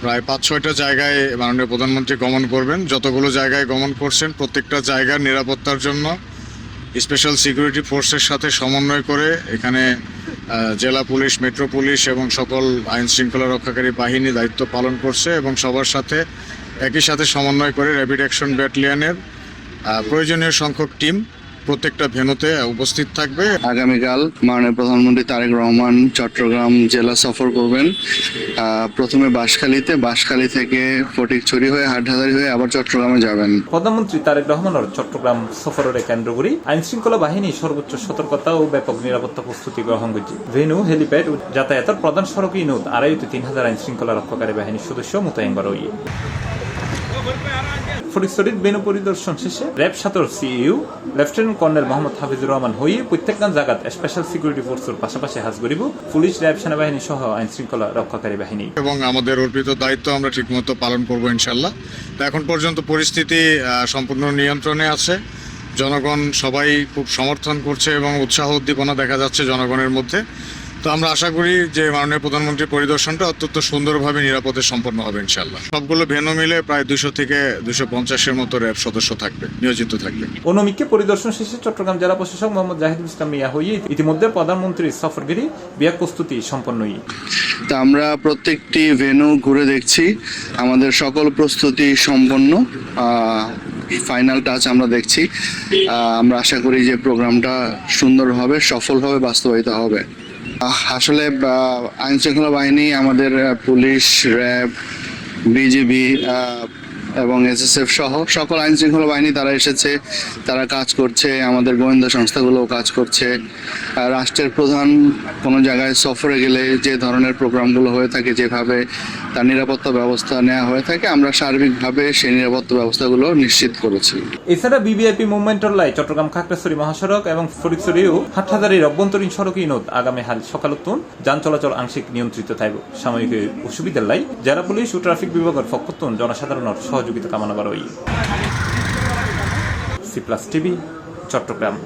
প্রায় ৫-৬টা জায়গায় মাননীয় প্রধানমন্ত্রী গমন করবেন। যতগুলো জায়গায় গমন করছেন প্রত্যেকটা জায়গার নিরাপত্তার জন্য স্পেশাল সিকিউরিটি ফোর্সের সাথে সমন্বয় করে এখানে জেলা পুলিশ, মেট্রো পুলিশ এবং সকল আইন শৃঙ্খলা রক্ষাকারী বাহিনী দায়িত্ব পালন করছে এবং সবার সাথে একই সাথে সমন্বয় করে র্যাপিড অ্যাকশন ব্যাটালিয়নের প্রয়োজনীয় সংখ্যক টিম প্রত্যেকটা ভেন্যুতে উপস্থিত থাকবে। আগামীকাল মাননীয় প্রধানমন্ত্রী তারেক রহমান চট্টগ্রাম জেলা সফর করবেন। প্রথমে বাঁশখালী থেকে ফটিকছড়ি হয়ে হাটহাজারী হয়ে আবার চট্টগ্রামে যাবেন। প্রধানমন্ত্রী তারেক রহমানের চট্টগ্রাম সফরের কেন্দ্র করে আইন শৃঙ্খলা বাহিনী সর্বোচ্চ সতর্কতা ও ব্যাপক নিরাপত্তা প্রস্তুতি গ্রহণ করছে। ভেন্যু, হেলিপ্যাড ও যাতায়াতের প্রধান সড়ক ইনুত 2,500-3,000 আইন শৃঙ্খলা রক্ষাকারী বাহিনীর সদস্য মোতায়েন করা হয়েছে। ফটিকছড়ির বেনু পরিদর্শন শেষে RAB ৭ CU lieutenant colonel Mohammad Hafizur Rahman হয়ে প্রত্যেকটা জায়গাত স্পেশাল সিকিউরিটি ফোর্সের পাশাপাশি হাজ করিব পুলিশ, র্যাব, সেনাবাহিনী সহ আইন শৃঙ্খলা রক্ষাকারী বাহিনী এবং আমাদের অর্পিত দায়িত্ব আমরা ঠিকমতো পালন করব ইনশাল্লাহ। তো এখন পর্যন্ত পরিস্থিতি সম্পূর্ণ নিয়ন্ত্রণে আছে। জনগণ সবাই খুব সমর্থন করছে এবং উৎসাহ উদ্দীপনা দেখা যাচ্ছে জনগণের মধ্যে। তো আমরা আশা করি যে মাননীয় প্রধানমন্ত্রীর পরিদর্শনটা অত্যন্ত সুন্দরভাবে নিরাপদে সম্পন্ন হবে ইনশাল্লাহ। সবগুলো ভেন্যু মিলে প্রায় 200 থেকে 250-এর মতো র্যাব সদস্য থাকবে, নিয়োজিত থাকবে। অনমিককে পরিদর্শন শেষে চট্টগ্রাম জেলা প্রশাসক মোহাম্মদ জাহিদুল ইসলাম মিয়া হয়ে ইতিমধ্যে প্রধানমন্ত্রীর সফরগিরি বিয়ার প্রস্তুতি সম্পন্ন। তা আমরা প্রত্যেকটি ভেন্যু ঘুরে দেখছি, আমাদের সকল প্রস্তুতি সম্পন্ন। ফাইনাল টাচ আমরা দেখছি। আমরা আশা করি যে প্রোগ্রামটা সুন্দরভাবে সফলভাবে বাস্তবায়িত হবে। আসলে আইন শৃঙ্খলা বাহিনী, আমাদের পুলিশ, র্যাব, বিজিবি এবং এসএসএফ সহ সকল আইন শৃঙ্খলা বাহিনী তারা এসেছে, তারা কাজ করছে। আমাদের গোয়েন্দা সংস্থাগুলোও কাজ করছে। রাষ্ট্রের প্রধান কোনো জায়গায় সফরে গেলে যে ধরনের প্রোগ্রামগুলো হয়ে থাকে, যেভাবে তার নিরাপত্তা ব্যবস্থা নেওয়া হয়ে থাকে, আমরা সার্বিকভাবে সেই নিরাপত্তা ব্যবস্থাগুলো নিশ্চিত করেছি। এছাড়া বিবিআইপি মুভমেন্টের লাই চট্টগ্রাম খাগড়াছড়ি মহাসড়ক এবং ফটিকছড়ি ও হাটহাজারীর অভ্যন্তরীণ সড়ক ইনুত আগামী সকালতুন যান চলাচল আংশিক নিয়ন্ত্রিত থাকবে। সাময়িক অসুবিধার লাই জেলা পুলিশ ও ট্রাফিক বিভাগের পক্ষতুন জনসাধারণের সহযোগিতা কামনা করা হয়। C plus TV, Chittagong.